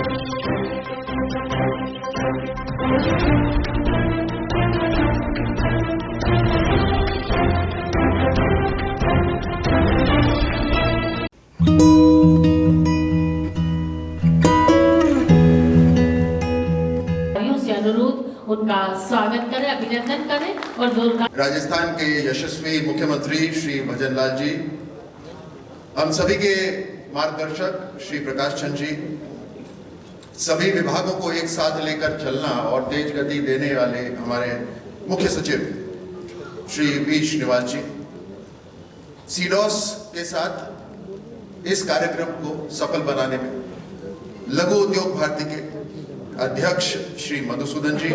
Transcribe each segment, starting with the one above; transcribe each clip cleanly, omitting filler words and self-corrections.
उनका स्वागत करें, अभिनंदन करें और राजस्थान के यशस्वी मुख्यमंत्री श्री भजन लाल जी, हम सभी के मार्गदर्शक श्री प्रकाश चंद जी, सभी विभागों को एक साथ लेकर चलना और तेज गति देने वाले हमारे मुख्य सचिव श्री वी श्रीनिवास जी, सीडॉस के साथ इस कार्यक्रम को सफल बनाने में लघु उद्योग भारती के अध्यक्ष श्री मधुसूदन जी,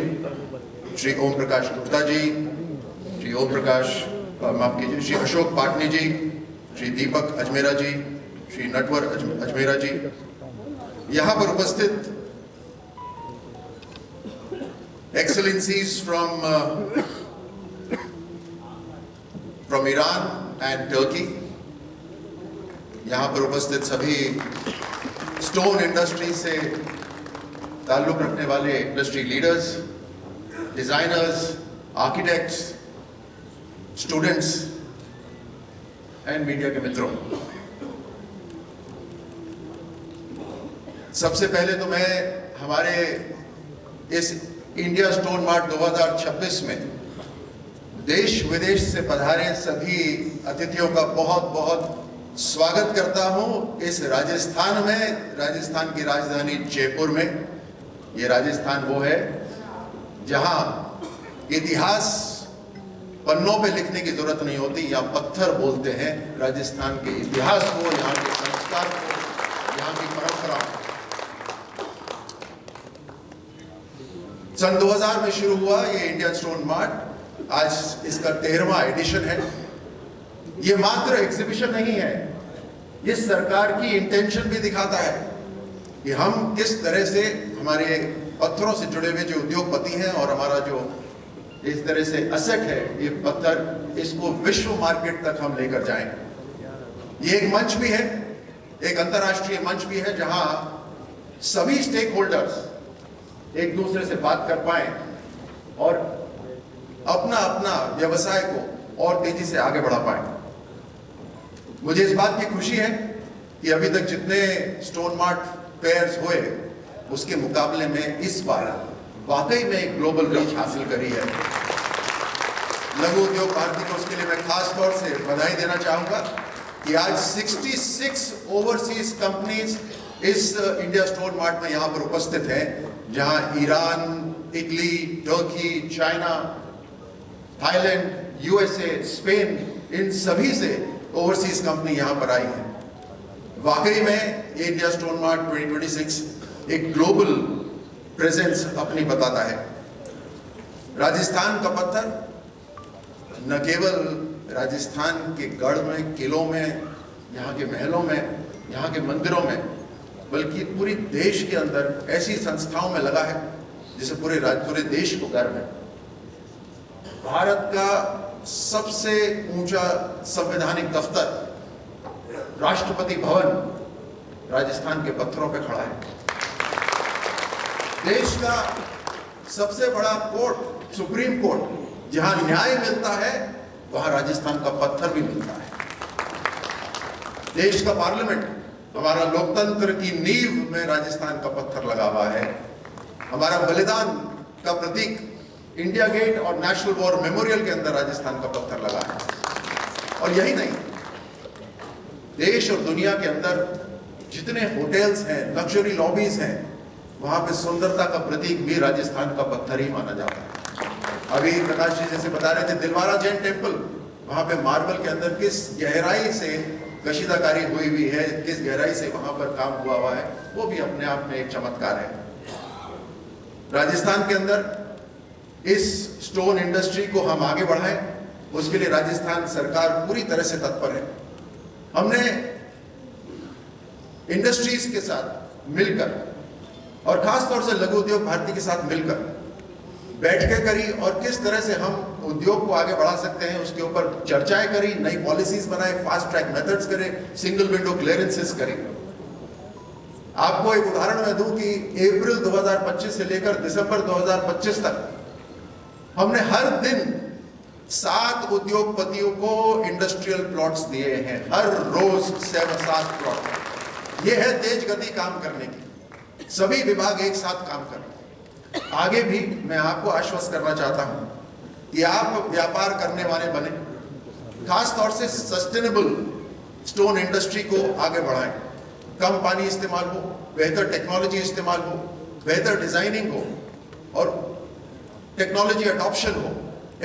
श्री ओम प्रकाश गुप्ता जी, श्री ओम प्रकाश माफ कीजिए, श्री अशोक पाटनी जी, श्री दीपक अजमेरा जी, श्री नटवर अजमेरा जी, यहाँ पर उपस्थित excellencies from Iran and Turkey, यहाँ पर उपस्थित सभी स्टोन इंडस्ट्री से ताल्लुक रखने वाले industry leaders, designers, architects, students and media के मित्रों, सबसे पहले तो मैं हमारे इस इंडिया स्टोन मार्ट 2026 में देश विदेश से पधारे सभी अतिथियों का बहुत बहुत स्वागत करता हूं। इस राजस्थान में, राजस्थान की राजधानी जयपुर में, ये राजस्थान वो है जहां इतिहास पन्नों पे लिखने की जरूरत नहीं होती, यहाँ पत्थर बोलते हैं राजस्थान के इतिहास को, यहाँ के संस्कार को, यहाँ की परंपरा को। सन 2000 में शुरू हुआ ये इंडियन स्टोन मार्ट, आज इसका 13वां एडिशन है। ये मात्र एग्जीबिशन नहीं है, ये सरकार की इंटेंशन भी दिखाता है कि हम किस तरह से हमारे पत्थरों से जुड़े हुए जो उद्योगपति हैं और हमारा जो इस तरह से असेट है ये पत्थर, इसको विश्व मार्केट तक हम लेकर जाएंगे। ये एक मंच भी है, एक अंतर्राष्ट्रीय मंच भी है जहां सभी स्टेक होल्डर्स एक दूसरे से बात कर पाए और अपना अपना व्यवसाय को और तेजी से आगे बढ़ा पाए। मुझे इस बात की खुशी है कि अभी तक जितने स्टोन मार्ट फेयर्स हुए उसके मुकाबले में इस बार वाकई में एक ग्लोबल रीच हासिल करी है। लघु उद्योग भारती को उसके लिए मैं खास तौर से बधाई देना चाहूंगा कि आज 66 ओवरसीज कंपनीज इस इंडिया स्टोन मार्ट में यहां पर उपस्थित हैं, जहां Iran, Italy, Turkey, China, Thailand, USA, Spain, इन सभी से ओवरसीज कंपनी यहां पर आई है। वाकई में इंडिया स्टोन मार्ट 2026 एक ग्लोबल प्रेजेंस अपनी बताता है। राजस्थान का पत्थर न केवल राजस्थान के गढ़ में, किलों में, यहाँ के महलों में, यहाँ के मंदिरों में, बल्कि पूरी देश के अंदर ऐसी संस्थाओं में लगा है जिसे पूरे देश को गर्व है। भारत का सबसे ऊंचा संवैधानिक दफ्तर राष्ट्रपति भवन राजस्थान के पत्थरों पे खड़ा है। देश का सबसे बड़ा कोर्ट, सुप्रीम कोर्ट, जहां न्याय मिलता है वहां राजस्थान का पत्थर भी मिलता है। देश का पार्लियामेंट, हमारा लोकतंत्र की नींव में राजस्थान का पत्थर लगा हुआ है। हमारा बलिदान का प्रतीक इंडिया गेट और नेशनल वॉर मेमोरियल के अंदर राजस्थान का पत्थर लगा है। और यही नहीं, देश और दुनिया के अंदर जितने होटल्स हैं, लग्जरी लॉबीज हैं, वहां पे सुंदरता का प्रतीक भी राजस्थान का पत्थर ही माना जाता है। अभी प्रकाश जी जैसे बता रहे थे, दिलवारा जैन टेम्पल, वहां पे मार्बल के अंदर किस गहराई से कशीदाकारी हुई है, किस गहराई से वहां पर काम हुआ है, वो भी अपने आप में एक चमत्कार है। राजस्थान के अंदर इस स्टोन इंडस्ट्री को हम आगे बढ़ाएं, उसके लिए राजस्थान सरकार पूरी तरह से तत्पर है। हमने इंडस्ट्रीज के साथ मिलकर और खास तौर से लघु उद्योग भारती के साथ मिलकर बैठकें करी और किस तरह से हम उद्योग को आगे बढ़ा सकते हैं उसके ऊपर चर्चाएं करी, नई पॉलिसीज बनाए, फास्ट ट्रैक मेथड्स करें, सिंगल विंडो क्लियरेंसेस करें। आपको एक उदाहरण मैं दूं कि अप्रैल 2025 से लेकर दिसंबर 2025 तक हमने हर दिन 7 उद्योगपतियों को इंडस्ट्रियल प्लॉट्स दिए हैं, हर रोज 7 प्लॉट। ये है तेज गति काम करने की, सभी विभाग एक साथ काम कर रहे हैं। आगे भी मैं आपको आश्वस्त करना चाहता हूं कि आप व्यापार करने वाले बने, खास तौर से सस्टेनेबल स्टोन इंडस्ट्री को आगे बढ़ाएं, कम पानी इस्तेमाल हो, बेहतर टेक्नोलॉजी इस्तेमाल हो, बेहतर डिजाइनिंग हो और टेक्नोलॉजी अडॉप्शन हो,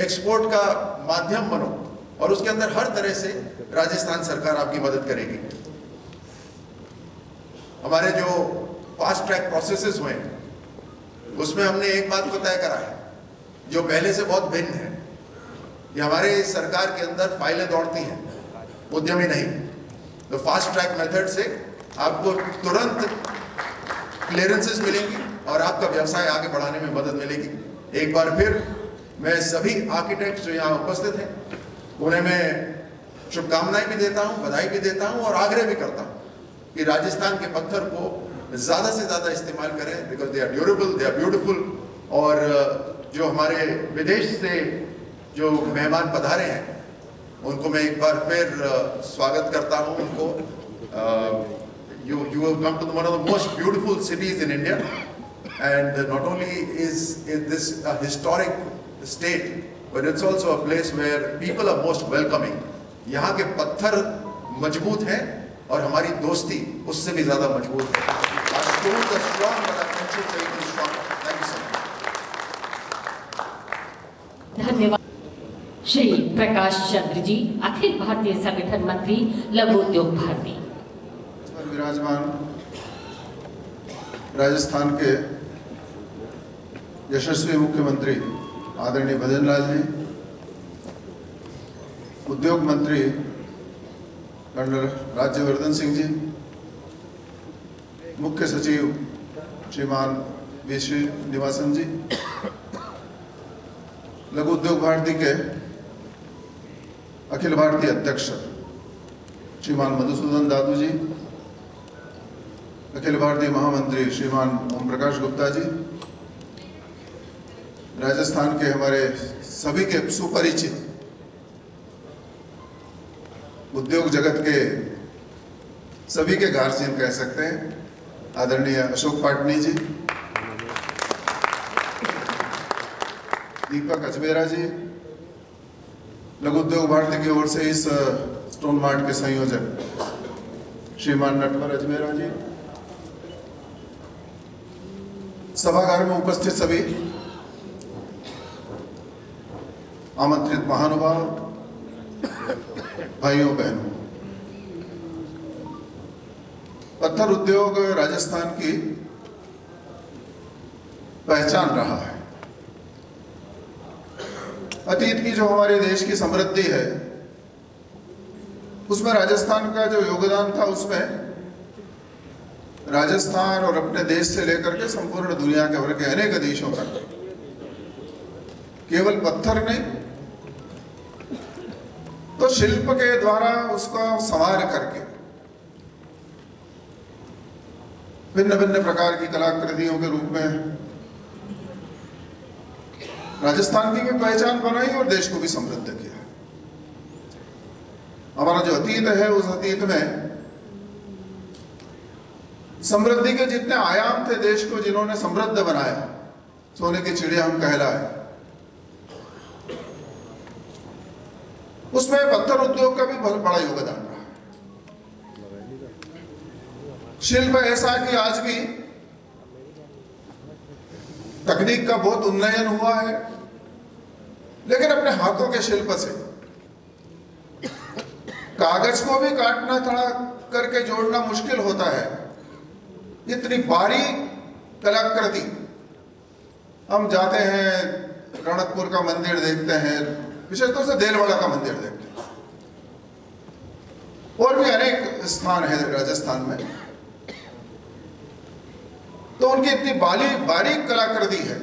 एक्सपोर्ट का माध्यम बनो और उसके अंदर हर तरह से राजस्थान सरकार आपकी मदद करेगी। हमारे जो फास्ट ट्रैक प्रोसेसेस हुए उसमें हमने एक बात को तय करा है जो पहले से बहुत भिन्न है। ये हमारे सरकार के अंदर फाइलें दौड़ती हैं, उद्यमी नहीं। तो फास्ट ट्रैक मेथड से आपको तुरंत क्लियरेंसेस मिलेंगी और आपका व्यवसाय आगे बढ़ाने में मदद मिलेगी। एक बार फिर मैं सभी आर्किटेक्ट्स जो यहाँ उपस्थित हैं उन्हें मैं शुभकामनाएं भी देता हूँ, बधाई भी देता हूँ और आग्रह भी करता हूँ कि राजस्थान के पत्थर को ज़्यादा से ज़्यादा इस्तेमाल करें, because they are durable, they are beautiful. और जो हमारे विदेश से जो मेहमान पधारे हैं उनको मैं एक बार फिर स्वागत करता हूँ उनको। You have come to one of the most beautiful cities in India, and not only is this a historic state, but it's also a place where people are most welcoming. यहाँ के पत्थर मजबूत हैं और हमारी दोस्ती उससे भी ज़्यादा मजबूत है। Our stones are strong, but our friendships are even stronger. Thank you so much. धन्यवाद। श्री प्रकाश चंद्र जी, अखिल भारतीय संगठन मंत्री, लघु उद्योग भारती। विराजमान राजस्थान के यशस्वी मुख्यमंत्री आदरणीय भजन लाल जी, उद्योग मंत्री कर्नल राज्यवर्धन सिंह जी, मुख्य सचिव श्रीमान वी श्रीनिवासन जी, लघु उद्योग भारती के अखिल भारतीय अध्यक्ष श्रीमान मधुसूदन दादू जी, अखिल भारतीय महामंत्री श्रीमान ओम प्रकाश गुप्ता जी, राजस्थान के हमारे सभी के सुपरिचित उद्योग जगत के सभी के गार्जियन कह सकते हैं आदरणीय अशोक पाटनी जी, दीपक अजमेरा जी, लघु उद्योग भारती की ओर से इस स्टोन मार्ट के संयोजक श्रीमान नटवर अजमेरा जी, सभागार में उपस्थित सभी आमंत्रित महानुभाव, भाइयों बहनों, पत्थर उद्योग राजस्थान की पहचान रहा है। अतीत की जो हमारे देश की समृद्धि है उसमें राजस्थान का जो योगदान था, उसमें राजस्थान और अपने देश से लेकर के संपूर्ण दुनिया के भर के अनेक देशों तक केवल पत्थर नहीं तो शिल्प के द्वारा उसका संवार करके भिन्न भिन्न प्रकार की कलाकृतियों के रूप में राजस्थान की भी पहचान बनाई और देश को भी समृद्ध किया। हमारा जो अतीत है उस अतीत में समृद्धि के जितने आयाम थे, देश को जिन्होंने समृद्ध बनाया, सोने की चिड़िया हम कहलाए, उसमें पत्थर उद्योग का भी बहुत बड़ा योगदान रहा। शिल्प ऐसा कि आज भी तकनीक का बहुत उन्नयन हुआ है, लेकिन अपने हाथों के शिल्प से कागज को भी काटना थोड़ा करके जोड़ना मुश्किल होता है। इतनी बारीक कलाकृति, हम जाते हैं रणकपुर का मंदिर देखते हैं, विशेष तौर से देलवाड़ा का मंदिर देखते हैं, और भी अनेक स्थान है राजस्थान में, तो उनकी इतनी बारीक कलाकृति है।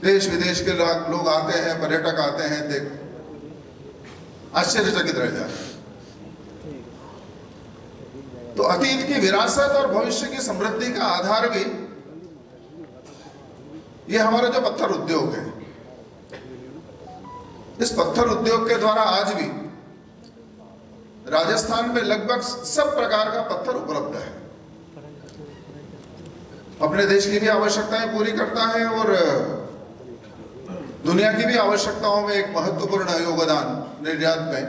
देश विदेश के लोग आते हैं, पर्यटक आते हैं, देख आश्चर्यचकित रह जाते हैं। तो अतीत की विरासत और भविष्य की समृद्धि का आधार भी ये हमारा जो पत्थर उद्योग है। इस पत्थर उद्योग के द्वारा आज भी राजस्थान में लगभग सब प्रकार का पत्थर उपलब्ध है। अपने देश की भी आवश्यकताएं पूरी करता है और दुनिया की भी आवश्यकताओं में एक महत्वपूर्ण योगदान निर्यात में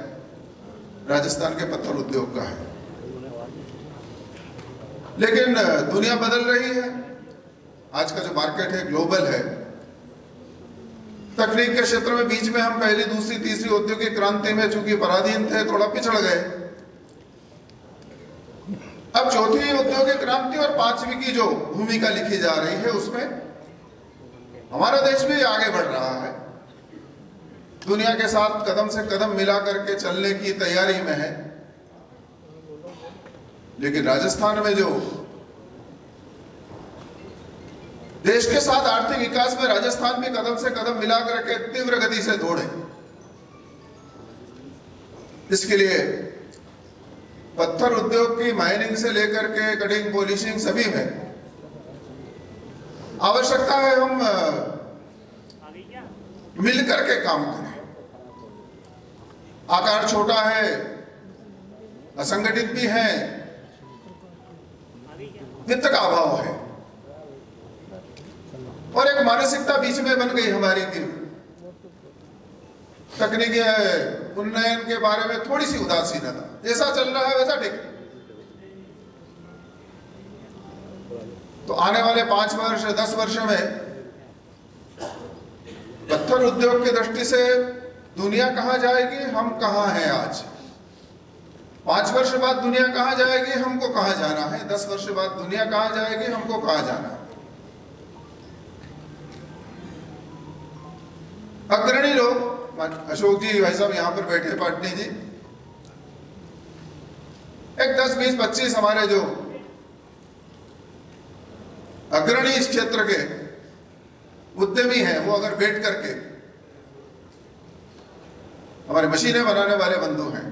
राजस्थान के पत्थर उद्योग का है। लेकिन दुनिया बदल रही है। आज का जो मार्केट है ग्लोबल है। तकनीक के क्षेत्र में बीच में हम पहली, दूसरी, तीसरी औद्योगिक क्रांति में चूंकि पराधीन थे, थोड़ा पिछड़ गए। अब चौथी औद्योगिक क्रांति और पांचवी की जो भूमिका लिखी जा रही है उसमें हमारा देश भी आगे बढ़ रहा है। दुनिया के साथ कदम से कदम मिला करके चलने की तैयारी में है। लेकिन राजस्थान में जो देश के साथ आर्थिक विकास में राजस्थान भी कदम से कदम मिला करके तीव्र गति से दौड़े, इसके लिए पत्थर उद्योग की माइनिंग से लेकर के कटिंग, पॉलिशिंग सभी में आवश्यकता है हम मिलकर के काम करें। आकार छोटा है, असंगठित भी है, वित्त का अभाव है और एक मानसिकता बीच में बन गई हमारी की तकनीकी उन्नयन के बारे में थोड़ी सी उदासीनता। जैसा चल रहा है वैसा ठीक। तो आने वाले 5 वर्ष 10 वर्ष में पत्थर उद्योग की दृष्टि से दुनिया कहां जाएगी, हम कहां हैं आज। 5 वर्ष बाद दुनिया कहां जाएगी, हमको कहां जाना है। 10 वर्ष बाद दुनिया कहां जाएगी, हमको कहां जाना है। अग्रणी लोग, अशोक जी भाई साहब यहां पर बैठे, पाटनी जी, एक 10, 20, 25 हमारे जो अग्रणी इस क्षेत्र के उद्यमी हैं, वो अगर बैठ करके हमारे मशीनें बनाने वाले बंधु हैं,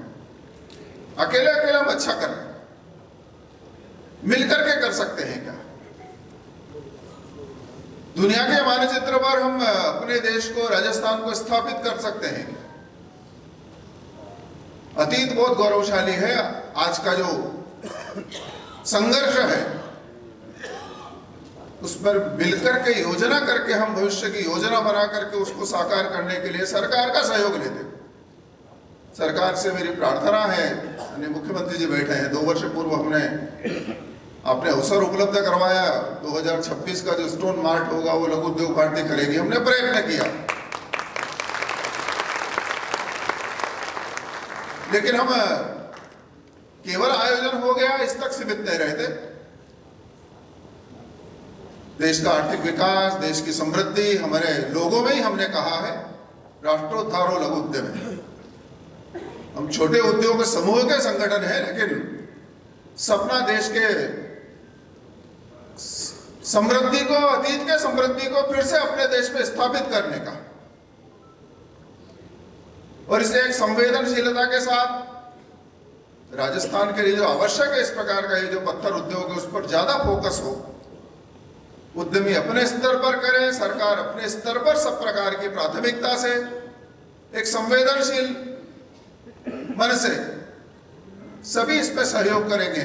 अकेले अकेले हम अच्छा कर रहे हैं, मिलकर के कर सकते हैं क्या? दुनिया के मानचित्र पर हम अपने देश को, राजस्थान को स्थापित कर सकते हैं क्या? अतीत बहुत गौरवशाली है। आज का जो संघर्ष है उस पर मिलकर के योजना करके हम भविष्य की योजना बना करके उसको साकार करने के लिए सरकार का सहयोग लेते। सरकार से मेरी प्रार्थना है, मुख्यमंत्री जी बैठे हैं, 2 वर्ष पूर्व हमने आपने अवसर उपलब्ध करवाया। 2026 का जो स्टोन मार्ट होगा वो लघु उद्योग भारती करेगी। हमने प्रयत्न किया, लेकिन हम केवल आयोजन हो गया इस तक सीमित नहीं रहते। देश का आर्थिक विकास, देश की समृद्धि हमारे लोगों में ही हमने कहा है राष्ट्रोद्धार और लघु उद्यम है। हम छोटे उद्योग समूह के संगठन है, लेकिन सपना देश के समृद्धि को, अतीत के समृद्धि को फिर से अपने देश में स्थापित करने का, और इसे एक संवेदनशीलता के साथ राजस्थान के लिए जो आवश्यक है इस प्रकार का ये जो पत्थर उद्योग है उस पर ज्यादा फोकस हो। उद्यमी अपने स्तर पर करें, सरकार अपने स्तर पर सब प्रकार की प्राथमिकता से एक संवेदनशील मन से सभी इस पर सहयोग करेंगे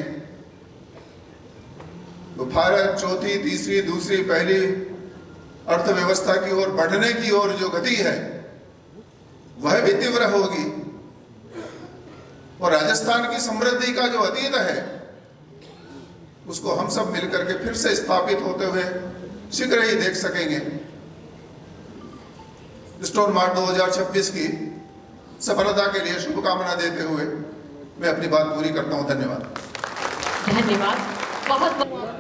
तो भारत चौथी, तीसरी, दूसरी, पहली अर्थव्यवस्था की ओर बढ़ने की ओर जो गति है वह भी तीव्र होगी और राजस्थान की समृद्धि का जो अतीत है उसको हम सब मिलकर के फिर से स्थापित होते हुए शीघ्र ही देख सकेंगे। स्टोन मार्ट 2026 की सफलता के लिए शुभकामना देते हुए मैं अपनी बात पूरी करता हूं। धन्यवाद। धन्यवाद। बहुत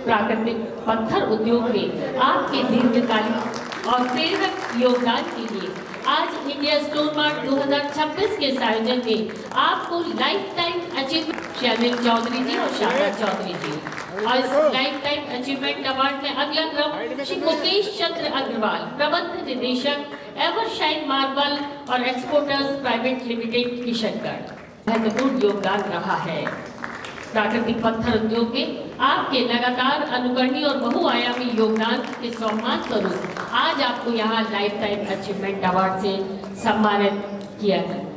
प्राकृतिक पत्थर उद्योग में आपके दीर्घकालिक और प्रेरक योगदान के लिए आज इंडिया स्टोन मार्ट 2026 के इस आयोजन में आपको lifetime achievement Shaimil Chaudhary ji और शारदा चौधरी जी और इस लाइफ टाइम अचीवमेंट अवार्ड में अगला क्रम श्री मुकेश चंद्र अग्रवाल, प्रबंध निदेशक एवरशाइन मार्बल और एक्सपोर्टर्स प्राइवेट लिमिटेड किशनगढ़। महत्वपूर्ण योगदान रहा है। प्राकृतिक पत्थर उद्योग के आपके लगातार अनुकरणीय और बहुआयामी योगदान के सम्मान स्वरूप आज आपको यहाँ लाइफ टाइम अचीवमेंट अवार्ड से सम्मानित किया गया।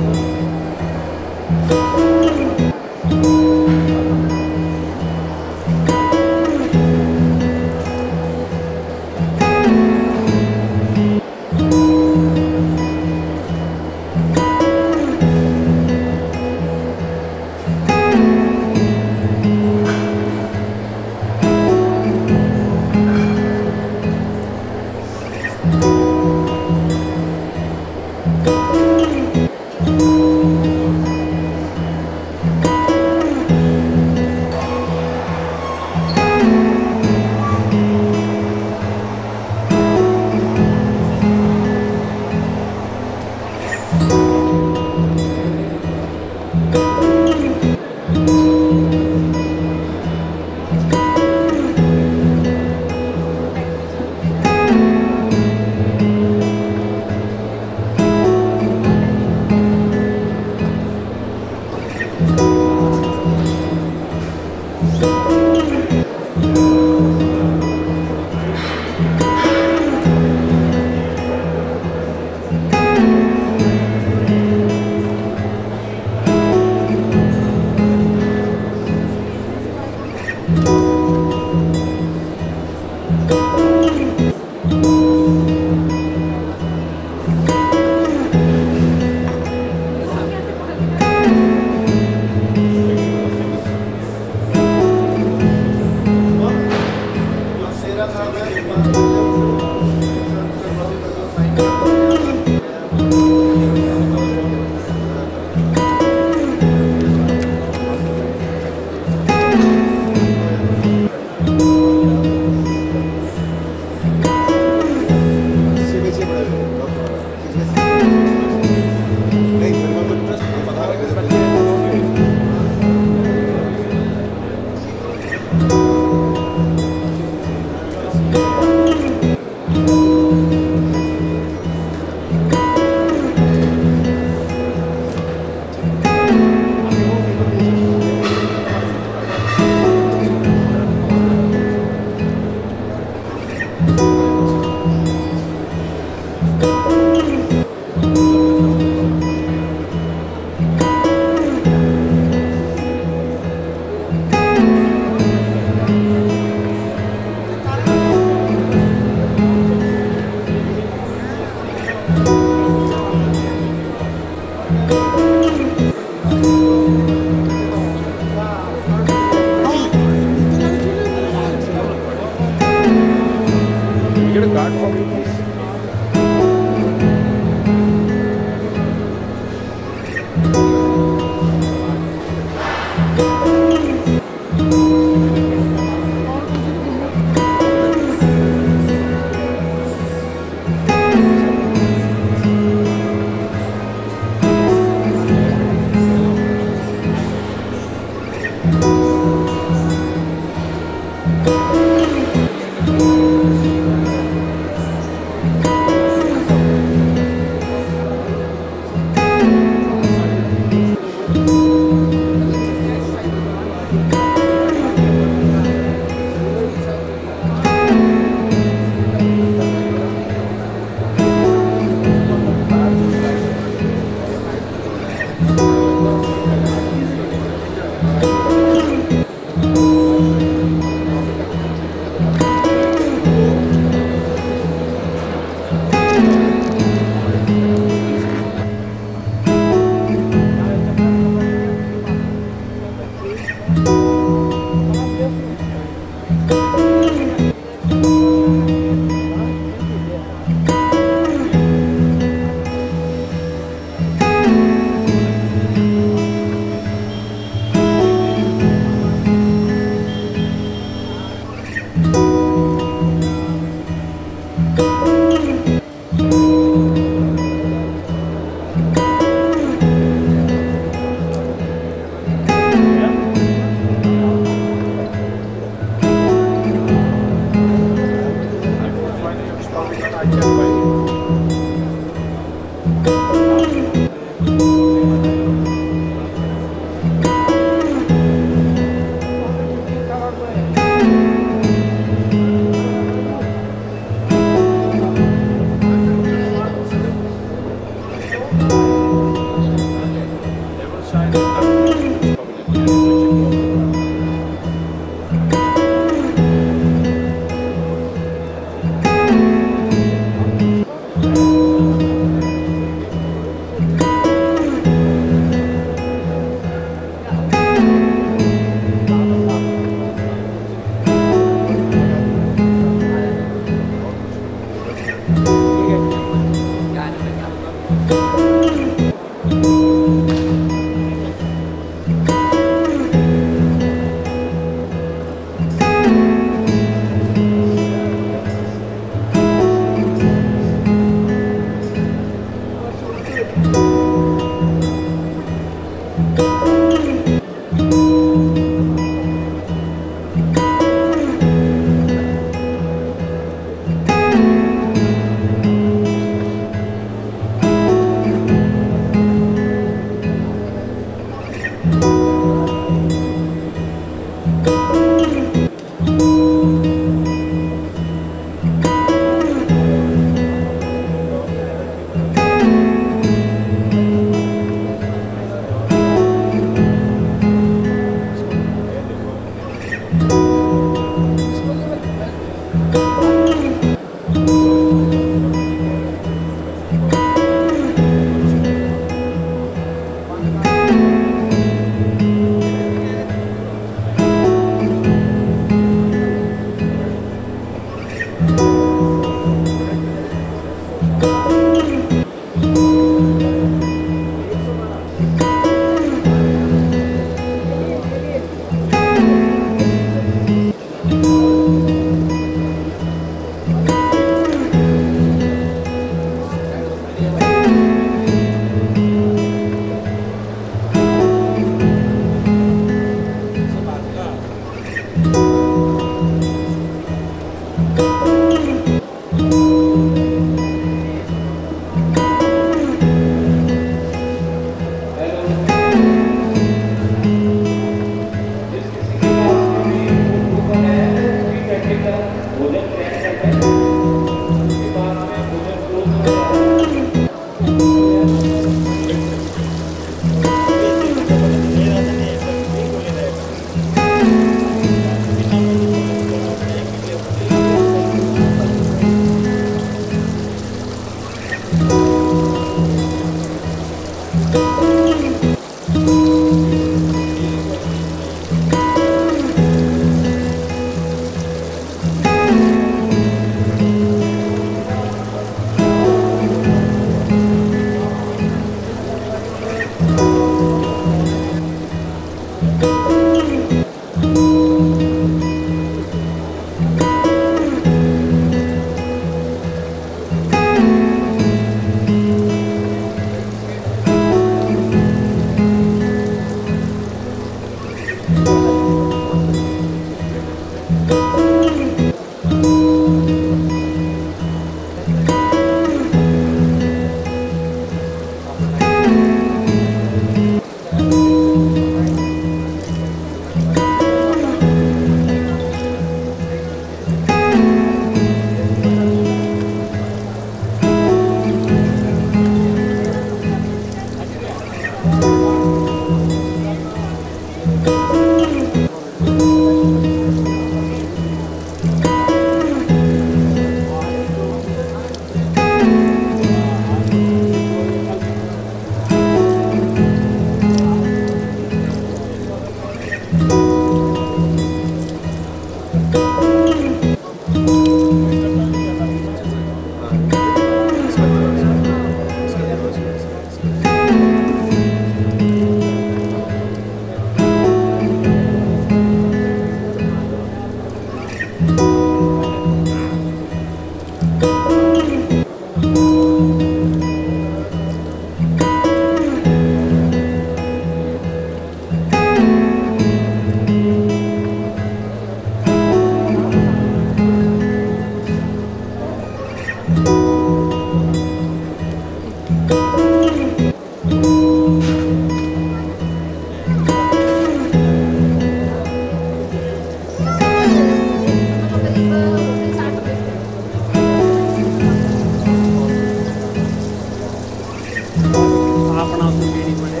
अपना तो मेरी पड़े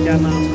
क्या नाम